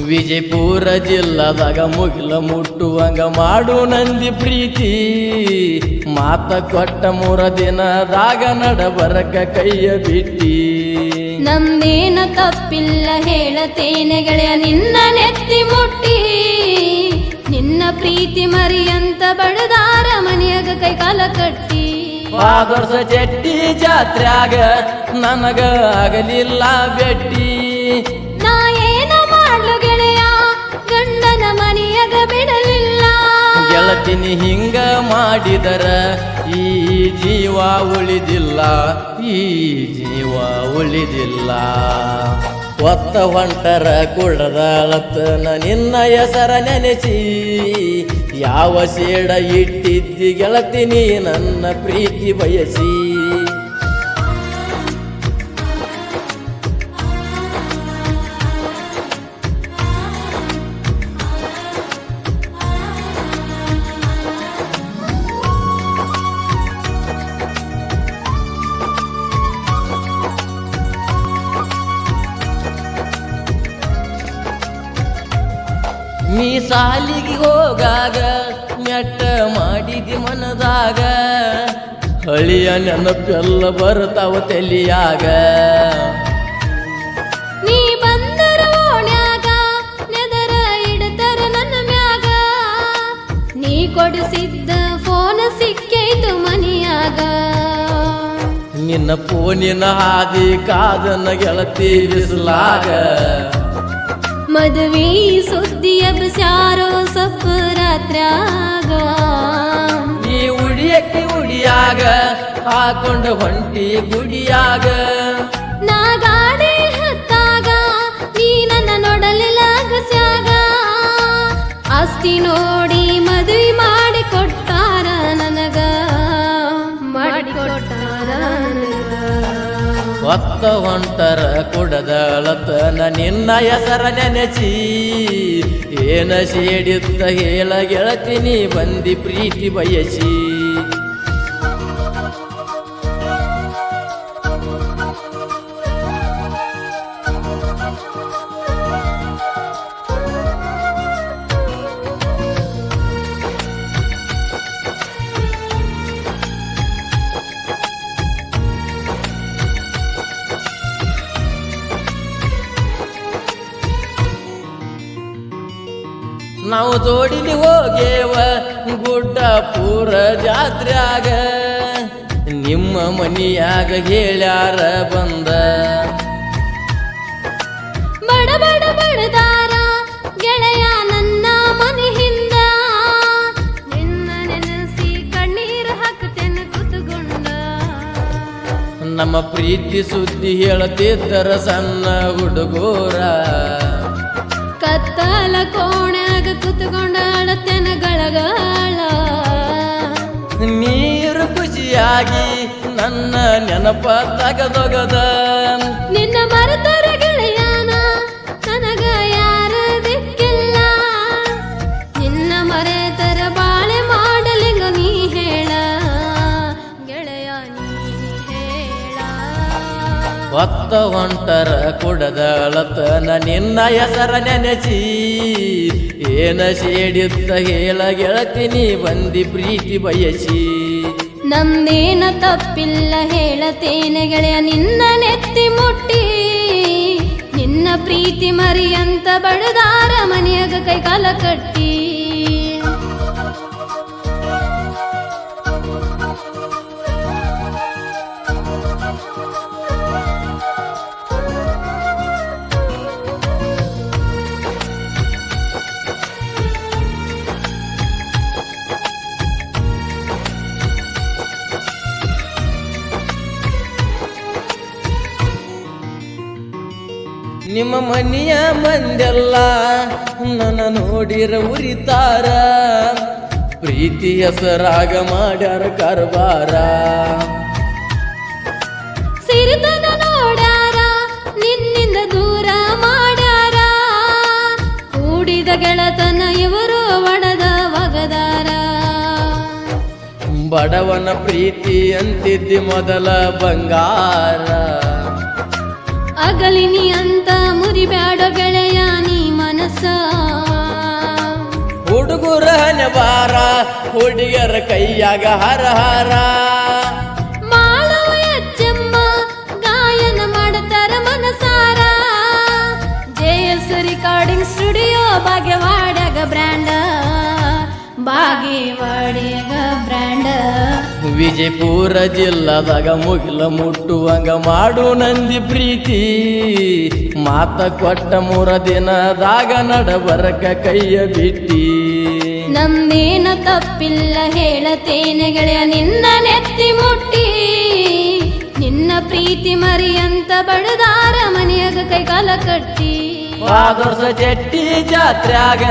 ವಿಜಯಪುರ ಜಿಲ್ಲಾದಾಗ ಮುಗಿಲ ಮುಟ್ಟುವಂಗ ಮಾಡು ನಂದಿ ಪ್ರೀತಿ ಮಾತ ಕೊಟ್ಟ 3 ದಿನದಾಗ ನಡಬರಕ ಕೈಯ ಬಿಟ್ಟಿ ನಮ್ದೇನ ತಪ್ಪಿಲ್ಲ ಹೇಳತೇನೆ ಗೆಳೆಯ ನಿನ್ನ ನೆತ್ತಿ ಮುಟ್ಟಿ ನಿನ್ನ ಪ್ರೀತಿ ಮರಿಯಂತ ಬಡದಾರ ಮನೆಯಾಗ ಕೈಕಾಲ ಕಟ್ಟಿ ಆದರ್ಶ ಚೆಟ್ಟಿ ಜಾತ್ರ್ಯಾಗ ನನಗ ಆಗಲಿಲ್ಲ ಬೆಟ್ಟಿ ನಾ ಏನ ಮಾಡ್ಲು ಗೆಳೆಯ ಗಂಡನ ಮನೆಯಾಗ ಬಿಡಲಿಲ್ಲ ಗೆಳತಿನಿ ಹಿಂಗ ಮಾಡಿದರ ಈ ಜೀವ ಉಳಿದಿಲ್ಲ ಈ ಜೀವ ಉಳಿದಿಲ್ಲ ಒತ್ತ ಹೊಂಟರ ಕುಡದಾಳತನ ನಿನ್ನ ಹೆಸರ ನೆನೆಸಿ ಯಾವ ಸೇಡ ಇಟ್ಟಿದ್ದಿ ಗೆಳತಿನಿ ನನ್ನ ಪ್ರೀತಿ ಬಯಸಿ ನೀ ಸಾಲಿಗೆ ಹೋಗಾಗ ಮೆಟ್ಟ ಮಾಡಿದಿ ಮನದಾಗ ಹಳಿಯ ನೆನಪೆಲ್ಲ ಬರ್ತಾವ ತಲಿಯಾಗ ನೀ ಬಂದರ ಓಣ್ಯಾಗ ನೆದರ ಇಡತರ ನನ್ನ ಮ್ಯಾಗ ನೀ ಕೊಡಿಸಿದ್ದ ಫೋನ್ ಸಿಕ್ಕೈತು ಮನಿಯಾಗ ನಿನ್ನ ಫೋನಿನ ಹಾದಿ ಕಾದನ ಗೆಳತಿ ಬಿಸಲಾಗ ಮದುವೆ ಸುದ್ದಿ ಎಬ್ಸ್ಯಾರೋ ಸಪ್ಪ ರಾತ್ರ್ಯಾಗ ನೀ ಉಡಿಯಕ್ಕೆ ಉಡಿಯಾಗ ಹಾಕೊಂಡ ಹೊಂಟಿ ಗುಡಿಯಾಗ ನಾ ಗಾಡಿ ಹತ್ತಾಗ ನೀ ನನ್ನ ನೋಡಲಿಲ್ಲ ಗಸ್ಯಾಗ ಆಸ್ತಿ ನೋಡಿ ಮದುವೆ ಮಾಡಿ ಕೊಟ್ಟಾರ ನನಗ ಮಾಡಿಕೊಟ್ಟಾರ ಒತ್ತ ಹೊಂಟರ ಕುಡದಳತನ ನಿನ್ನ ಹೆಸರ ನೆನೆಸಿ ಏನ ಸೇಡಿತ್ತ ಹೇಳ ಗೆಳತಿನಿ ಬಂದಿ ಪ್ರೀತಿ ಬಯಸಿ ನಾವು ಜೋಡಿಲಿ ಹೋಗೇವ ಗುಡ್ಡಪುರ ಜಾತ್ರ್ಯಾಗ ನಿಮ್ಮ ಮನಿಯಾಗ ಹೇಳ್ಯಾರ ಬಂದ ಬಡ ಬಡ ಬಡದಾರ ಗೆಳೆಯ ನನ್ನ ಮನೆ ಹಿಂದ ನಿನ್ನ ನೆನೆಸಿ ಕಣ್ಣೀರು ಹಾಕುತ್ತೇನ ಕೂತುಕೊಂಡ ನಮ್ಮ ಪ್ರೀತಿ ಸುದ್ದಿ ಹೇಳುತ್ತಿದ್ದರ ಸಣ್ಣ ಹುಡುಗೂರ ಕತ್ತಲ ಕೋಣ್ಯಾಗ ಕೂತುಕೊಂಡ ಅಳತೆನ ಗಳಗಾಳ ನೀರು ಖುಷಿಯಾಗಿ ನನ್ನ ನೆನಪ ತಗದೊಗದ ನಿನ್ನ ಮರೆತರ ಗೆಳೆಯಾನ ನನಗ ಯಾರ ದಿಕ್ಕಿಲ್ಲ ನಿನ್ನ ಮರೆತರ ಬಾಳೆ ಮಾಡಲಿಂಗ ನೀ ಹೇಳ ಗೆಳೆಯ ನೀ ಹೇಳ ಒತ್ತ ಹೊಂಟರ ಕುಡದಳತನ ನಿನ್ನ ಹೆಸರ ನೆನೆಸಿ ಏನ ಸೇಡಿತ್ತ ಹೇಳ ಗೆಳತಿನಿ ಬಂದಿ ಪ್ರೀತಿ ಬಯಸಿ ನಮ್ದೇನ ತಪ್ಪಿಲ್ಲ ಹೇಳತೇನೆ ಗೆಳೆಯ ನಿನ್ನ ನೆತ್ತಿ ಮುಟ್ಟಿ ನಿನ್ನ ಪ್ರೀತಿ ಮರಿಯಂತ ಬಡದಾರ ಮನೆಯಾಗ ಕೈಕಾಲ ಕಟ್ಟಿ ನಿಮ್ಮ ಮನೆಯ ಮಂದೆಲ್ಲ ನನ್ನ ನೋಡಿರ ಉರಿತಾರ ಪ್ರೀತಿ ಹೆಸರಾಗ ಮಾಡ್ಯಾರ ಕಾರ್ಬಾರ ಸಿರಿತನ ನೋಡ್ಯಾರ ನಿನ್ನಿಂದ ದೂರ ಮಾಡ್ಯಾರ ಕೂಡಿದ ಗೆಳತನ ಇವರು ಒಡದ ಒಗದಾರ ಬಡವನ ಪ್ರೀತಿ ಅಂತಿದ್ದಿ ಮೊದಲ ಬಂಗಾರ ಅಗಲಿನಿ ಅಂತ ಮುರಿಬ್ಯಾಡ ಗೆಳೆಯ ನೀ ಮನಸ್ಸ ಮನಸ ಹುಡುಗರ ಬಾರ ಹುಡುಗಿಯರ ಕೈಯಾಗ ಹರ ಹರ ಮಾಳವ ಎಚ್ಚಮ್ಮ ಗಾಯನ ಮಾಡತಾರ ಮನಸಾರ JS ರೆಕಾರ್ಡಿಂಗ್ ಸ್ಟುಡಿಯೋ ಬಾಗೇವಾಡ್ಯಾಗ ಬ್ರ್ಯಾಂಡ ಬಾಗೇವಾಡ್ಯಾಗ ಬ್ರ್ಯಾಂಡ ವಿಜಯಪುರ ಜಿಲ್ಲಾದಾಗ ಮುಗಿಲ ಮುಟ್ಟುವಂಗ ಮಾಡು ನಂದಿ ಪ್ರೀತಿ ಮಾತ ಕೊಟ್ಟ 3 ದಿನದಾಗ ನಡಬರಕ ಕೈಯ ಬಿಟ್ಟಿ ನಮ್ದೇನ ತಪ್ಪಿಲ್ಲ ಹೇಳತೇನೆ ಗೆಳೆಯ ನಿನ್ನ ನೆತ್ತಿ ಮುಟ್ಟಿ ನಿನ್ನ ಪ್ರೀತಿ ಮರಿಯಂತ ಬಡದಾರ ಮನೆಯಾಗ ಕೈಕಾಲ ಕಟ್ಟಿ ಆದರ್ಶ ಚೆಟ್ಟಿ ಜಾತ್ರ್ಯಾಗ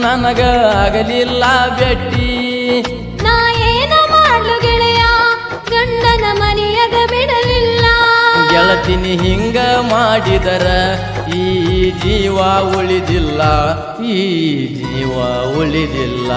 ನನಗ ಆಗಲಿಲ್ಲ ಭೇಟಿ ನಾ ಏನ ಮಾಡ್ಲು ಗೆಳೆಯ ಗಂಡನ ಮನೆಯಾಗ ಬಿಡಲಿಲ್ಲ ಗೆಳತಿನಿ ಹಿಂಗ ಮಾಡಿದರ ಈ ಜೀವ ಉಳಿದಿಲ್ಲ ಈ ಜೀವ ಉಳಿದಿಲ್ಲ